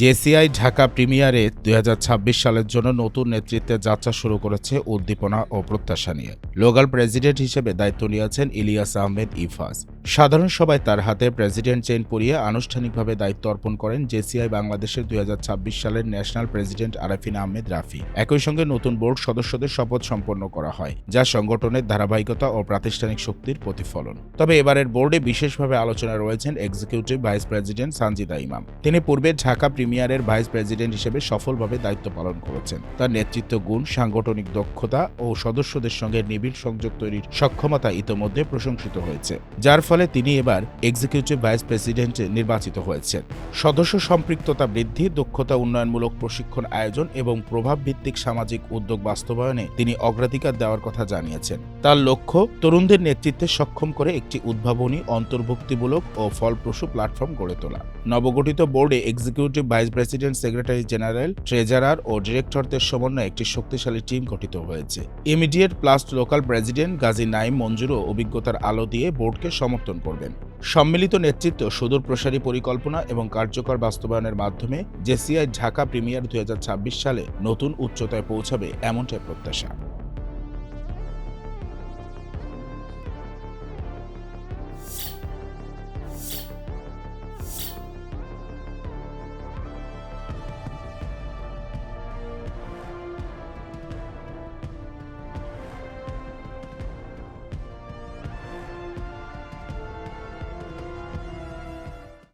JCI Dhaka প্রিমিয়ারে ২০২৬ সালের জন্য নতুন নেতৃত্বের যাত্রা শুরু করেছে উদ্দীপনা ও প্রত্যাশা নিয়ে। লোকাল প্রেসিডেন্ট হিসেবে দায়িত্ব নিয়েছেন ইলিয়াস আহমেদ ইফাজ। সাধারণ সভায় তার হাতে প্রেসিডেন্ট চেইন পরিয়ে আনুষ্ঠানিকভাবে দায়িত্ব অর্পণ করেন জেসিআই বাংলাদেশের ২০২৬ সালের ন্যাশনাল প্রেসিডেন্ট আরাফিন আহমেদ রাফি। একই সঙ্গে নতুন বোর্ড সদস্যদের শপথ সম্পন্ন করা হয়, যা সংগঠনের ধারাবাহিকতা ও প্রাতিষ্ঠানিক শক্তির প্রতিফলন। তবে এবারের বোর্ডে বিশেষভাবে আলোচনায় রয়েছেন এক্সিকিউটিভ ভাইস প্রেসিডেন্ট সানজিদা ইমাম। তিনি পূর্বে ঢাকা প্রিমিয়ারের ভাইস প্রেসিডেন্ট হিসেবে সফলভাবে দায়িত্ব পালন করেছেন। তার নেতৃত্ব গুণ, সাংগঠনিক দক্ষতা ও সদস্যদের সঙ্গে নিবিড় সংযোগ তৈরির সক্ষমতা ইতোমধ্যে প্রশংসিত হয়েছে, যার ফলে তিনি এবার এক্সিকিউটিভ ভাইস প্রেসিডেন্ট নির্বাচিত হয়েছেন। সদস্য সম্পৃক্ততা বৃদ্ধি, দক্ষতা উন্নয়নমূলক প্রশিক্ষণ আয়োজন এবং প্রভাবভিত্তিক সামাজিক উদ্যোগ বাস্তবায়নে তিনি অগ্রাধিকার দেওয়ার কথা জানিয়েছেন। তার লক্ষ্য তরুণদের নেতৃত্বে সক্ষম করে একটি উদ্ভাবনী, অন্তর্ভুক্তিমূলক ও ফলপ্রসূ প্ল্যাটফর্ম গড়ে তোলা। নবগঠিত বোর্ডে executive vice president, secretary general, treasurer ও ডিরেক্টরদের সমন্বয়ে একটি শক্তিশালী টিম গঠিত হয়েছে। ইমিডিয়েট প্লাস লোকাল প্রেসিডেন্ট গাজী নাঈম মঞ্জুরও অভিজ্ঞতার আলো দিয়ে বোর্ডকে সমর্থন করবেন। সম্মিলিত নেতৃত্ব, সুদূরপ্রসারী পরিকল্পনা এবং কার্যকর বাস্তবায়নের মাধ্যমে জেসিআই ঢাকা প্রিমিয়ার ২০২৬ সালে নতুন উচ্চতায় পৌঁছাবে, এমনটাই প্রত্যাশা।